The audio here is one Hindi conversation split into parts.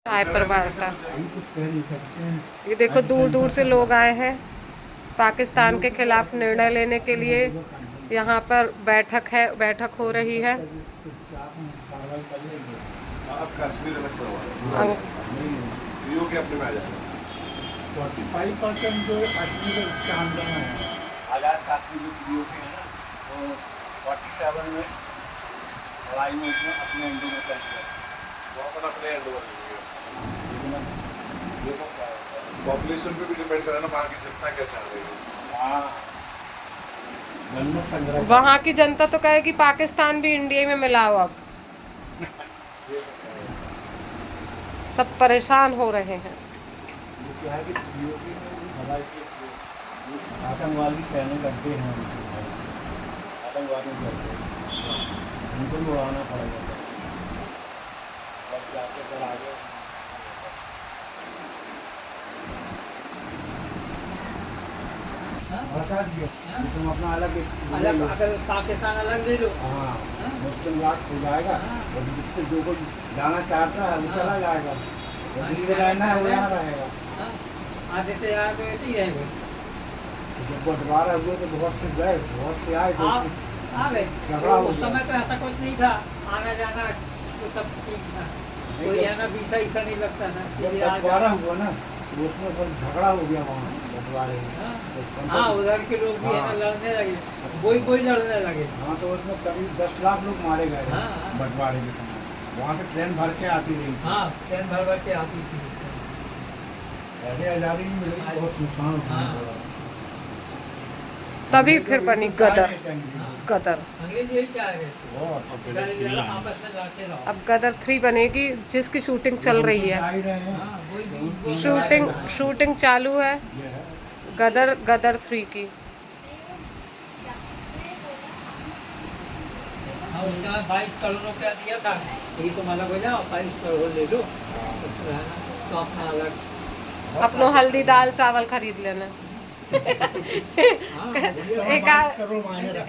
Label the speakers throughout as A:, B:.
A: चाय पर वार्ता। ये देखो दूर दूर से लोग आए हैं पाकिस्तान के खिलाफ निर्णय लेने के लिए। यहाँ पर बैठक हो रही है।
B: अब कश्मीर अलग करवा के अपने में आ जाएगा।
C: 45% जो कश्मीर उसका आंदोलन है, आज़ाद कश्मीर जो पीओ के है ना, तो 47 में लड़ाई में उसने अपने एंडो में कर दिया।
B: वो अपन अपने एंड में पॉपुलेशन पे भी डिपेंड करे ना, वहाँ की जनता क्या चाह रही है।
C: हाँ, जनमत संग्रह
A: वहाँ की जनता तो कहेगी पाकिस्तान भी इंडिया में मिला हो। अब सब परेशान हो रहे हैं।
C: वो क्या है कि पीओ के हवाई के आतंकवादी सैनिक अड्डे हैं, आतंकवादी करते हैं, उनको भी उड़ाना पड़ेगा। अब जाके कर आगे बता दिया तुम अपना अलग
D: अगर पाकिस्तान अलग ले लो।
C: हाँ, मुस्लिम राज हो जाएगा और जिससे जो कोई जाना चाहता है वो चला जाएगा, और जिसको रहना है वो यहाँ रहेगा।
D: आधे से यहाँ तो ऐसे ही रहेंगे।
C: जब बंटवारा हुए तो बहुत से गए, बहुत से आए,
D: आ गए।
C: झगड़ा हो
D: उस समय तो ऐसा कुछ नहीं था, आना जाना तो सब ठीक था, कोई है ना वीसा ईसा नहीं लगता था।
C: जब बंटवारा हुआ ना तो उसमें सब झगड़ा हो गया वहाँ बंटवारे में।
D: हाँ, उधर के लोग भी है ना लड़ने लगे, कोई लड़ने लगे।
C: हाँ, तो उसमें करीब 10 लाख लोग मारे गए बंटवारे के समय। वहाँ से ट्रेन भर के आती रही।
D: हाँ, ट्रेन भर के आती थी।
C: ऐसे आज़ादी नहीं मिली, बहुत नुकसान हुआ।
A: तभी फिर बनी गदर।
D: अंग्रेज यही क्या है,
C: बहुत
A: अब गदर 3 बनेगी जिसकी शूटिंग चल रही है। शूटिंग चालू है गदर 3 की।
D: हाँ, उस समय 22 करोड़ रुपया दिया था, यही तुम अलग हो जाओ, 22 करोड़ ले लो तो अपना अलग
A: अपनो हल्दी दाल चावल खरीद लेना।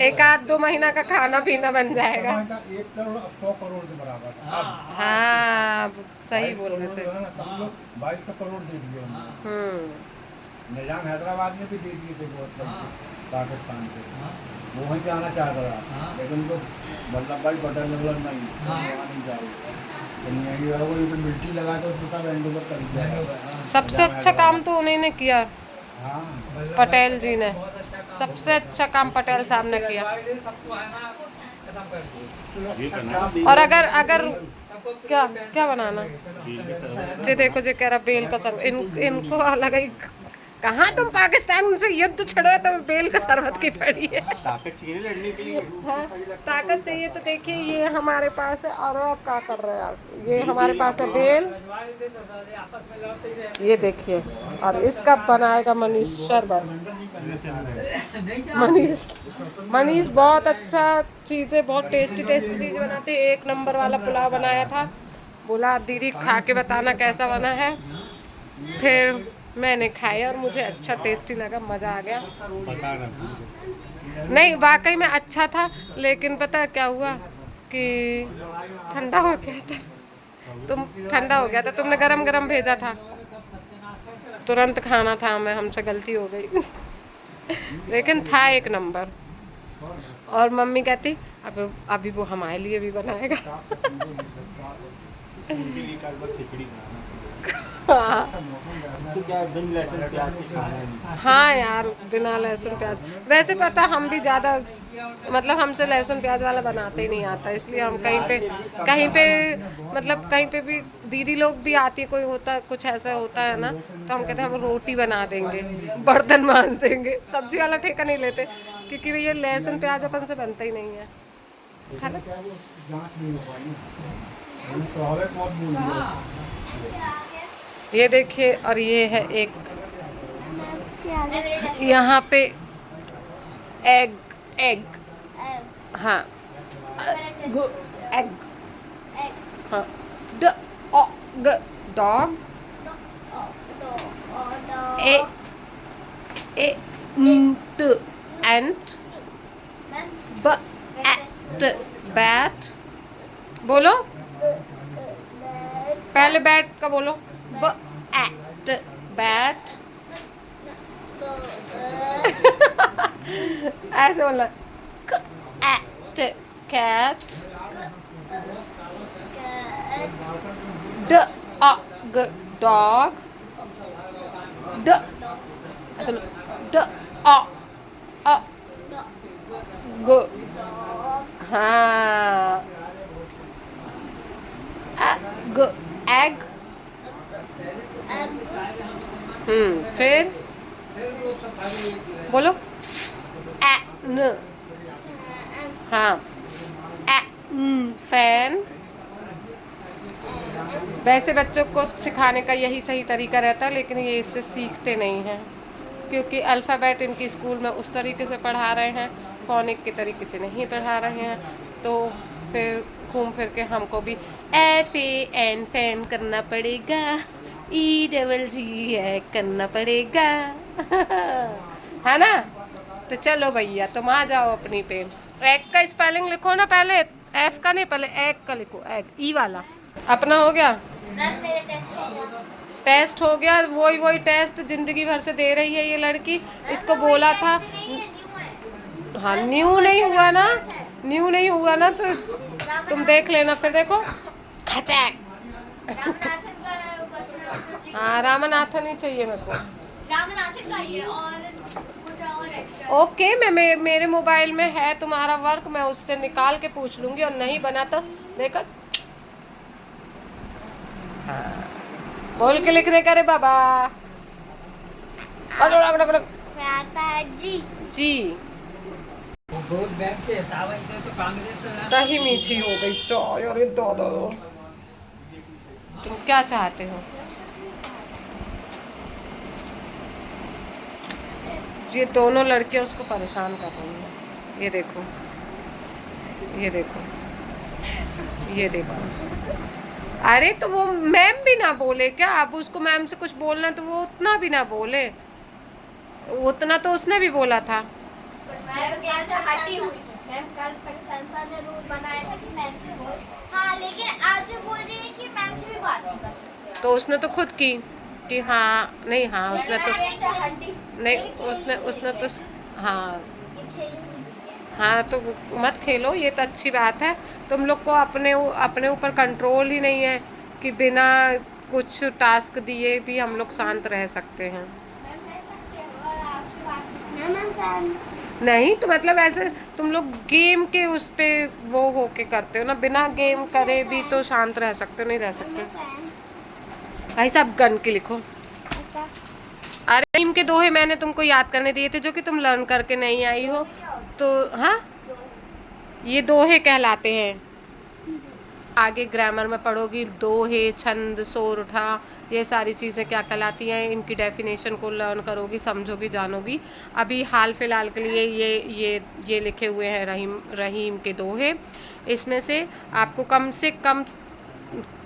A: एक आध 2 महीना का खाना पीना बन जाएगा।
C: 1 करोड़ अब 100 करोड़ के बराबर।
A: हाँ, सही बोल रहे थे।
C: 2200 करोड़ दे दिए। निजाम हैदराबाद में भी दे दिए थे बहुत पाकिस्तान से, वो वहीं जाना चाह रहा था, लेकिन तो वल्लभ भाई पटेल नहीं जा रही, मिट्टी लगा तो सब हैंडओवर कर दिया।
A: सबसे अच्छा काम तो उन्हीं ने किया,
C: हाँ,
A: पटेल जी ने। सबसे अच्छा काम पटेल साहब ने किया। और अगर क्या बनाना जी, देखो जी कह रहा बेल का शरबत। इनको अलग ही, कहाँ तुम पाकिस्तान से युद्ध छड़ो तो बेल का शरबत की पड़ी है।
B: ताकत चाहिए लड़ने के लिए।
A: हाँ, ताकत चाहिए। तो देखिए ये हमारे पास है, और क्या कर रहे हैं यार, ये हमारे पास है बेल, ये देखिए। और इसका बनाएगा मनीष शरबत। मनीष बहुत अच्छा चीज़ें, बहुत टेस्टी चीज़ बनाते हैं। 1 नंबर वाला पुलाव बनाया था, बोला दीदी खा के बताना कैसा बना है। फिर मैंने खाया और मुझे अच्छा टेस्टी लगा, मज़ा आ गया। नहीं, वाकई में अच्छा था, लेकिन पता क्या हुआ कि ठंडा हो गया था। तुमने गरम गरम भेजा था, तुरंत खाना था हमें, हमसे गलती हो गई। लेकिन था 1 नंबर। और मम्मी कहती अब अभी वो हमारे लिए भी बनाएगा। हाँ यार, बिना लहसुन प्याज। वैसे पता हम भी ज़्यादा, मतलब हमसे लहसुन प्याज वाला बनाते ही नहीं आता, इसलिए हम कहीं पे भी दीदी लोग भी आती है, कोई होता कुछ ऐसा होता है ना, तो हम कहते हैं हम रोटी बना देंगे, बर्तन मांज देंगे, सब्जी वाला ठेका नहीं लेते, क्योंकि भैया लहसुन प्याज अपन से बनता ही नहीं है। ये देखिए, और ये है एक यहाँ पे एग। हाँ, एग। हाँ, डॉग। एंट। बैट। बोलो। पहले बैट का बोलो, बैट बैट। ऐसे बोलना, कैट कैट। Dog dog. ड ऐसे ड अ ग। हाँ, एग एग। फिर बोलो एन। हाँ, फैन। वैसे बच्चों को सिखाने का यही सही तरीका रहता है, लेकिन ये इससे सीखते नहीं हैं, क्योंकि अल्फ़ाबेट इनकी स्कूल में उस तरीके से पढ़ा रहे हैं, फोनिक के तरीके से नहीं पढ़ा रहे हैं। तो फिर घूम फिर के हमको भी FAN फैन करना पड़ेगा, EGG करना पड़ेगा। है ना? तो चलो भैया, तुम आ जाओ अपनी पे। एग का स्पेलिंग लिखो ना पहले, F का नहीं, पहले एग का लिखो, एग ई वाला। अपना हो गया टेस्ट, हो गया। वही वही टेस्ट जिंदगी भर से दे रही है ये लड़की। इसको बोला था। हाँ, न्यू नहीं हुआ ना, न्यू नहीं हुआ ना, तो तुम देख लेना फिर, देखो खचैक। हाँ, रामनाथन ही चाहिए मेरे को।
E: रामनाथन चाहिए और कुछ और एक्स्ट्रा।
A: ओके, मैं मेरे मोबाइल में है तुम्हारा वर्क, मैं उससे निकाल के पूछ लूंगी, और नहीं बना तो देखो। हाँ, बोल के लिख दे करे बाबा।
E: जी
A: जी।
D: वोट बैंक के हिसाब से तो कांग्रेस है।
A: दही मीठी हो गई चाय, अरे दादा। तुम क्या चाहते हो? ये दोनों लड़कियां उसको परेशान कर रही हैं। ये देखो, ये देखो, ये देखो। अरे तो वो मैम भी ना बोले क्या? अब उसको मैम से कुछ बोलना तो वो उतना भी ना बोले, उतना तो उसने भी बोला था।
E: मैं तो क्या था, हटी हुई मैम। कल संसद ने रूल बनाया था कि मैम से बोल। हाँ, लेकिन आज बोल रही है कि मैम से भी बात नहीं कर सकते।
A: तो उसने तो खुद की कि हाँ नहीं, हाँ उसने तो नहीं, उसने उसने तो हाँ हाँ, तो मत खेलो, ये तो अच्छी बात है। तुम लोग को अपने ऊपर कंट्रोल ही नहीं है कि बिना कुछ टास्क दिए भी हम लोग शांत रह सकते हैं। नहीं तो मतलब ऐसे तुम लोग गेम के उस पे वो होके करते हो ना, बिना गेम करे भी तो शांत रह सकते हो, नहीं रह सकते भाई साहब। गन के लिखो। अरे इनके दोहे मैंने तुमको याद करने दिए थे, जो कि तुम लर्न करके नहीं आई हो। तो हाँ, ये दोहे कहलाते हैं। आगे ग्रामर में पढ़ोगी, दोहे, छंद, सोरठा, ये सारी चीज़ें क्या कहलाती हैं, इनकी डेफिनेशन को लर्न करोगी, समझोगी, जानोगी। अभी हाल फिलहाल के लिए ये लिखे हुए हैं रहीम के दोहे। इसमें से आपको कम से कम,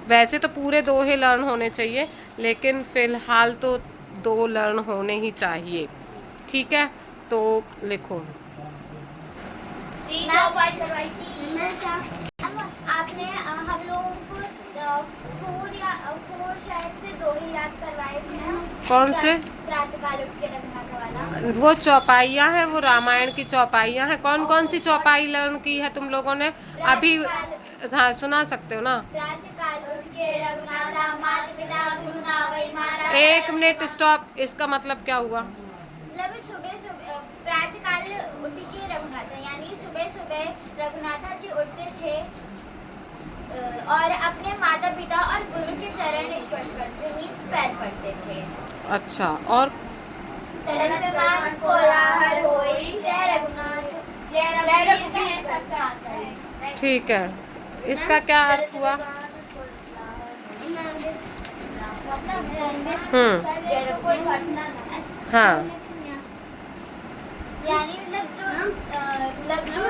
A: वैसे तो पूरे दोहे लर्न होने चाहिए, लेकिन फ़िलहाल तो 2 लर्न होने ही चाहिए। ठीक है, तो लिखो।
E: आपने हम लोगों को 4 शायद से 2 ही याद करवाए थे ना।
A: कौन से?
E: प्रातःकाल उठ के रखना वाला।
A: वो चौपाइयाँ हैं, वो रामायण की चौपाइयाँ हैं। कौन कौन सी चौपाई लर्न की है तुम लोगों ने अभी? हाँ, सुना सकते हो ना।
E: प्रातःकाल उठ के रघुनाथा, माता पिता गुरु नावै माता।
A: 1 मिनट स्टॉप। इसका मतलब क्या हुआ?
E: मतलब सुबह प्रातःकाल उठ के रघुनाथा, यानी सुबह सुबह रघुनाथा जी उठते थे और अपने माता पिता और गुरु के चरण स्पर्श करते, मीन्स पैर पड़ते थे।
A: अच्छा, और?
E: चरण विमान कोलाहल होई, जय रघुनाथ जय रघुवीर कहे सब आसरे।
A: ठीक है, इसका क्या अर्थ हुआ?
E: कोई घटना ना।
A: हाँ
E: यानी मतलब जो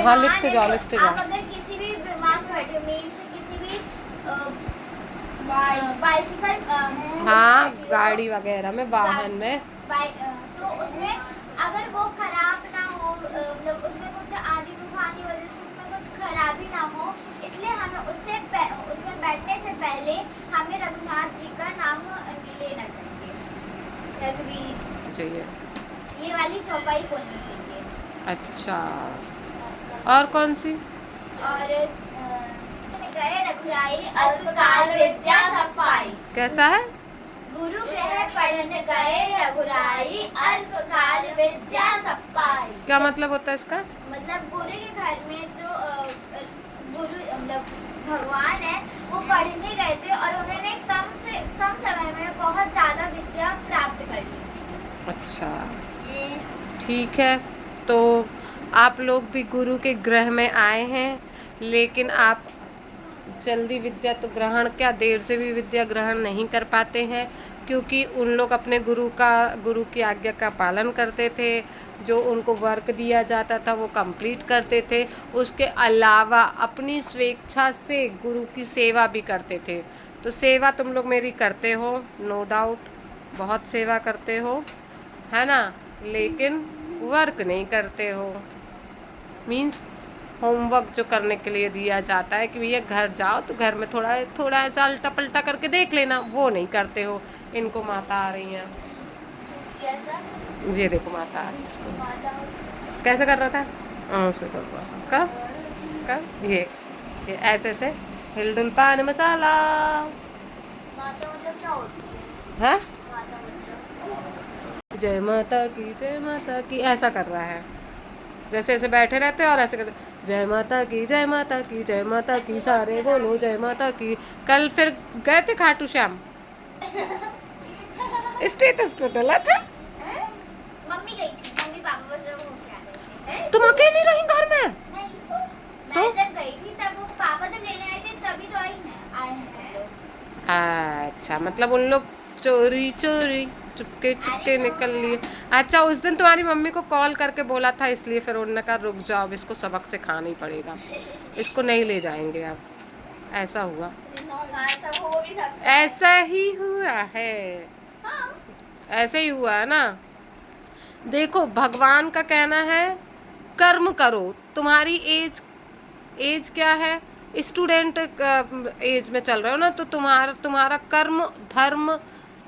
A: हाँ, लिखते जाओ, लिखते जाओ।
E: आप अगर किसी भी विमान में बैठे, मीन्स किसी भी बाइसिकल,
A: हाँ, गाड़ी वगैरह में, वाहन में,
E: तो उसमें अगर वो खराब ना हो, मतलब उसमें कुछ आंधी तूफान की वजह से उसमें कुछ खराबी ना हो, इसलिए हमें उसमें बैठने से पहले हमें रघुनाथ जी का नाम लेना चाहिए। रघुवीर
A: चाहिए।
E: ये वाली चौपाई बोलनी चाहिए।
A: अच्छा, और कौन सी?
E: और गए रघुराई अल्पकाल विद्या सफाई।
A: कैसा है?
E: गुरु गृह पढ़ने गए रघुराई अल्पकाल विद्या सफाई।
A: क्या मतलब होता है इसका?
E: मतलब गुरु के घर में जो गुरु मतलब भगवान है वो पढ़ने गए थे और उन्होंने कम समय में बहुत ज्यादा विद्या प्राप्त कर ली।
A: अच्छा, ठीक है। तो आप लोग भी गुरु के गृह में आए हैं, लेकिन आप जल्दी विद्या तो ग्रहण क्या, देर से भी विद्या ग्रहण नहीं कर पाते हैं, क्योंकि उन लोग अपने गुरु की आज्ञा का पालन करते थे। जो उनको वर्क दिया जाता था वो कंप्लीट करते थे। उसके अलावा अपनी स्वेच्छा से गुरु की सेवा भी करते थे। तो सेवा तुम लोग मेरी करते हो, नो डाउट, बहुत सेवा करते हो, है ना, लेकिन वर्क नहीं करते हो। मीन्स होमवर्क जो करने के लिए दिया जाता है कि भैया घर जाओ तो घर में थोड़ा ऐसा उल्टा पलटा करके देख लेना, वो नहीं करते हो। इनको माता आ रही हैं, ये देखो माता आ रही है। इसको कैसे कर रहा था? ऐसे कर रहा था। कर ये ऐसे से हिलडुल पान मसाला।
E: माता मतलब क्या होती है?
A: हाँ,
E: माता मतलब
A: जय माता की ऐसा कर रहा है। जैसे ऐसे बैठे रहते हैं और ऐसे करते, जय माता की जय माता की जय माता की, सारे बोलो जय माता की। कल फिर गए थे खाटू श्याम, स्टेटस तो डला था।
E: मम्मी गई थी, मम्मी पापा बस वो क्या रहे थे।
A: तुम अकेली रही घर में?
E: नहीं,
A: तो?
E: मैं जब गई थी तब वो पापा जब लेने आए थे तभी तो आए हैं सब लोग।
A: अच्छा, मतलब उन लोग चोरी चुपके निकल लिए। अच्छा, उस दिन तुम्हारी मम्मी को कॉल करके बोला था, इसलिए फिर उन्होंने कहा रुक जाओ, अब इसको सबक सिखाना ही पड़ेगा, इसको नहीं ले जाएंगे अब। ऐसा हुआ,
E: हाँ, सब हो भी सकता है।
A: ऐसा ही हुआ है,
E: हाँ।
A: ऐसे ही हुआ है ना। देखो, भगवान का कहना है कर्म करो। तुम्हारी एज क्या है? स्टूडेंट एज में चल रहे हो ना, तो तुम्हारा कर्म, धर्म,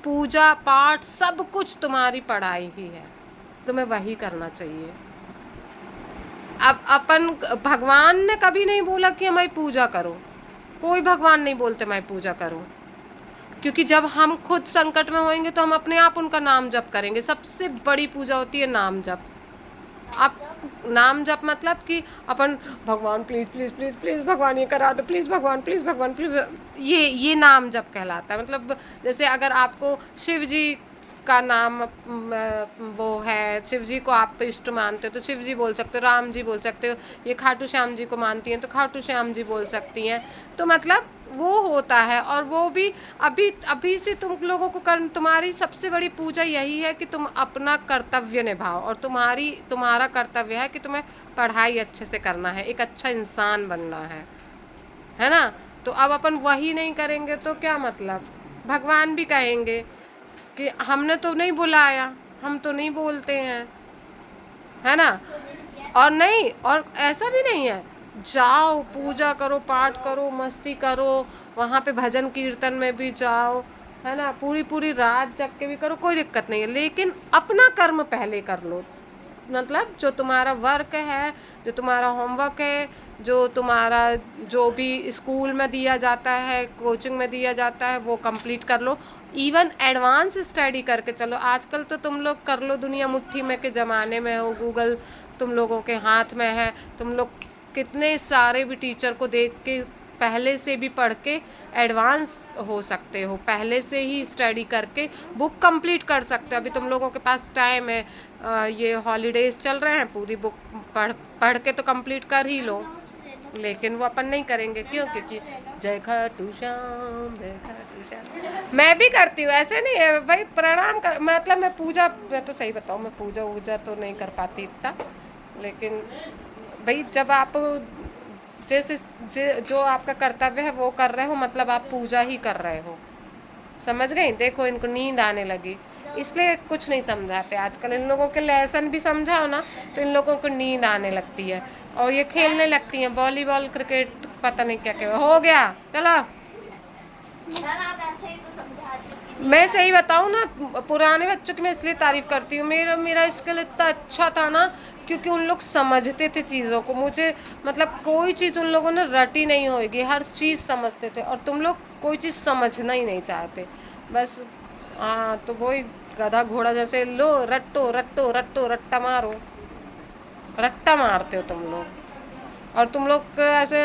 A: पूजा पाठ सब कुछ तुम्हारी पढ़ाई ही है, तुम्हें वही करना चाहिए। अब अपन भगवान ने कभी नहीं बोला कि हमारी पूजा करो, कोई भगवान नहीं बोलते मैं पूजा करो, क्योंकि जब हम खुद संकट में होंगे तो हम अपने आप उनका नाम जप करेंगे। सबसे बड़ी पूजा होती है नाम जप। आप नाम जप मतलब कि अपन भगवान प्लीज़ प्लीज़ प्लीज़ प्लीज़ भगवान ये करा दो, प्लीज़ भगवान प्लीज़, ये नाम जप कहलाता है। मतलब जैसे अगर आपको शिव जी का नाम वो है, शिव जी को आप इष्ट मानते हो तो शिव जी बोल सकते हो, राम जी बोल सकते हो, ये खाटू श्याम जी को मानती हैं तो खाटू श्याम जी बोल सकती हैं। तो मतलब वो होता है, और वो भी अभी से तुम लोगों को तुम्हारी सबसे बड़ी पूजा यही है कि तुम अपना कर्तव्य निभाओ, और तुम्हारा कर्तव्य है कि तुम्हें पढ़ाई अच्छे से करना है, एक अच्छा इंसान बनना है ना। तो अब अपन वही नहीं करेंगे तो क्या मतलब? भगवान भी कहेंगे कि हमने तो नहीं बुलाया, हम तो नहीं बोलते हैं, है ना। और नहीं, और ऐसा भी नहीं है, जाओ पूजा करो, पाठ करो, मस्ती करो, वहाँ पे भजन कीर्तन में भी जाओ, है ना, पूरी रात जग के भी करो, कोई दिक्कत नहीं है, लेकिन अपना कर्म पहले कर लो। मतलब जो तुम्हारा वर्क है, जो तुम्हारा होमवर्क है, जो भी स्कूल में दिया जाता है, कोचिंग में दिया जाता है, वो कंप्लीट कर लो। इवन एडवांस स्टडी करके चलो। आजकल तो तुम लोग कर लो, दुनिया मुट्ठी में के ज़माने में हो, गूगल तुम लोगों के हाथ में है, तुम लोग कितने सारे भी टीचर को देख के पहले से भी पढ़ के एडवांस हो सकते हो, पहले से ही स्टडी करके बुक कंप्लीट कर सकते हो। अभी तुम लोगों के पास टाइम है, ये हॉलीडेज चल रहे हैं, पूरी बुक पढ़ के तो कंप्लीट कर ही लो, लेकिन वो अपन नहीं करेंगे। क्यों? क्योंकि जय खाटू श्याम, जय खाटू श्याम। मैं भी करती हूँ, ऐसे नहीं है भाई, प्रणाम कर, मतलब मैं पूजा, मैं तो सही बताऊँ, मैं पूजा तो नहीं कर पाती इतना, लेकिन भाई जब आप जो आपका कर्तव्य है वो कर रहे हो, मतलब आप पूजा ही कर रहे हो, समझ गई। देखो इनको नींद आने लगी, इसलिए कुछ नहीं समझाते आजकल। इन लोगों के लेसन भी समझाओ ना तो इन लोगों को नींद आने लगती है, और ये खेलने लगती हैं, वॉलीबॉल क्रिकेट पता नहीं क्या क्या हो गया। चलो
E: मैम आप ऐसे ही तो समझाती कि
A: मैं सही बताऊँ ना, पुराने बच्चों की मैं इसलिए तारीफ करती हूँ, मेरा स्किल इतना अच्छा था ना, क्योंकि उन लोग समझते थे चीज़ों को। मुझे मतलब कोई चीज़ उन लोगों ने रटी नहीं होगी, हर चीज़ समझते थे। और तुम लोग कोई चीज़ समझना ही नहीं चाहते, बस हाँ। तो वही गधा घोड़ा जैसे, लो रट्टो रट्टो रट्टो रट्टा मारो, रट्टा मारते हो तुम लोग। और तुम लोग को ऐसे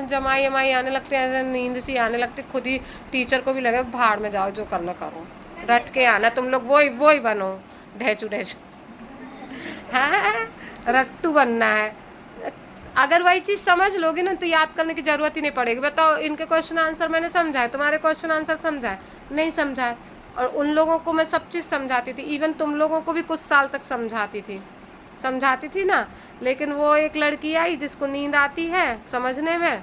A: जमाई अमाई आने लगते हैं, ऐसे नींद सी आने लगती, खुद ही टीचर को भी लगे भाड़ में जाओ, जो करना करो, रट के आना तुम लोग, वही वही बनो, ढेचू ढेचू। हाँ, रट्टू बनना है। अगर वही चीज़ समझ लोगे ना तो याद करने की ज़रूरत ही नहीं पड़ेगी। बताओ, इनके क्वेश्चन आंसर मैंने समझाए, तुम्हारे क्वेश्चन आंसर समझाए नहीं समझाए? और उन लोगों को मैं सब चीज़ समझाती थी, इवन तुम लोगों को भी कुछ साल तक समझाती थी ना। लेकिन वो एक लड़की आई जिसको नींद आती है समझने में,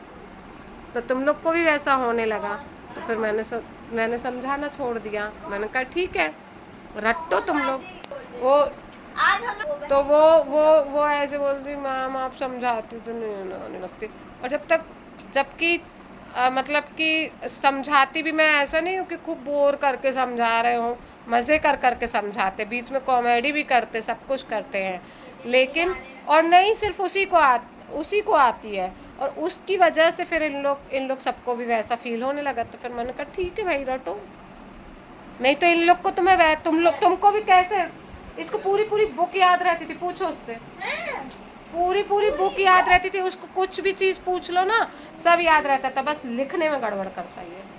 A: तो तुम लोग को भी वैसा होने लगा। तो फिर मैंने समझाना छोड़ दिया। मैंने कहा ठीक है, रट्टो तुम लोग। वो
E: आज हम लोग
A: तो वो ऐसे बोलती, मैम आप समझाती तो नहीं आने लगती। और जबकि मतलब कि समझाती भी मैं ऐसा नहीं हूँ कि खूब बोर करके समझा रहे हूँ, मज़े कर करके समझाते, बीच में कॉमेडी भी करते, सब कुछ करते हैं। लेकिन और नहीं सिर्फ उसी को आती है, और उसकी वजह से फिर इन लोग सबको भी वैसा फील होने लगा। तो फिर मैंने कहा ठीक है भाई रटो, नहीं तो इन लोग को तो मैं तुमको भी कैसे, इसको पूरी बुक याद रहती थी, पूछो उससे, पूरी बुक याद रहती थी उसको, कुछ भी चीज़ पूछ लो ना सब याद रहता था, बस लिखने में गड़बड़ करता है,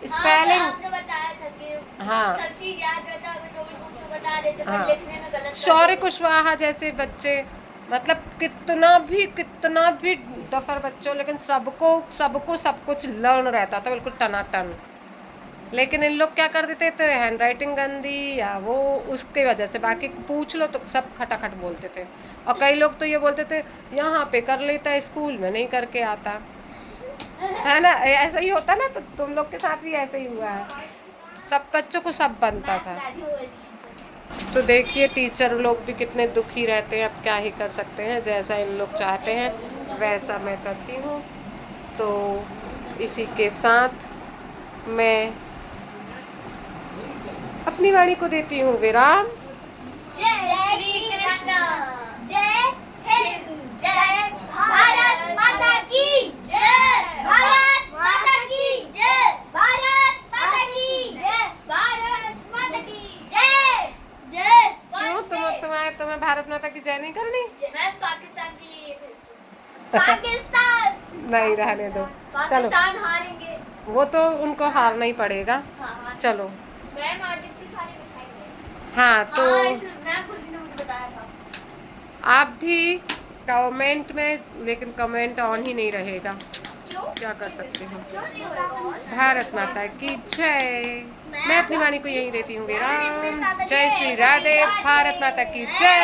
A: स्पेलिंग।
E: आपने बताया था कि
A: हाँ
E: सब चीज याद रहता है, तो भी बुक से बता देते, पर
A: हाँ।
E: लिखने में गलत
A: शौर्य कुशवाहा जैसे बच्चे, मतलब कितना भी डफर बच्चों, लेकिन सबको सब कुछ लर्न रहता था बिल्कुल टनाटन। लेकिन इन लोग क्या कर देते थे, हैंड राइटिंग गंदी या वो, उसकी वजह से बाकी पूछ लो तो सब खटाखट बोलते थे। और कई लोग तो ये बोलते थे यहाँ पे कर लेता है, स्कूल में नहीं करके आता है ना, ऐसा ही होता ना। तो तुम लोग के साथ भी ऐसे ही हुआ है, सब बच्चों को सब बनता था।
E: दादी बोल रही है।
A: तो देखिए टीचर लोग भी कितने दुखी रहते हैं, अब क्या ही कर सकते हैं, जैसा इन लोग चाहते हैं वैसा मैं करती हूँ। तो इसी के साथ मैं अपनी वाणी को देती हूँ विराम।
E: जय श्री कृष्ण, जय हिंद, जय भारत माता की जय, भारत माता की जय, भारत माता की जय, भारत माता की जय, जय।
A: क्यों तुम्हें भारत माता की जय नहीं करनी?
E: मैं पाकिस्तान के लिए भेजती हूँ। पाकिस्तान
A: नहीं, रहने दो, चलो,
E: पाकिस्तान हारेंगे।
A: वो तो उनको हारना ही पड़ेगा।
E: हाँ,
A: चलो
E: मैम आज इतनी सारी मिसाइलें।
A: हाँ, तो
E: मैम कुछ ने मुझे बताया था।
A: आप भी कमेंट में, लेकिन कमेंट ऑन ही नहीं रहेगा,
E: क्यों?
A: क्या कर सकते हो।
E: क्यों नहीं होगा?
A: भारत माता की जय। मैं अपनी वाणी को यही देती हूँ विराम। जय श्री राधे, भारत माता की जय।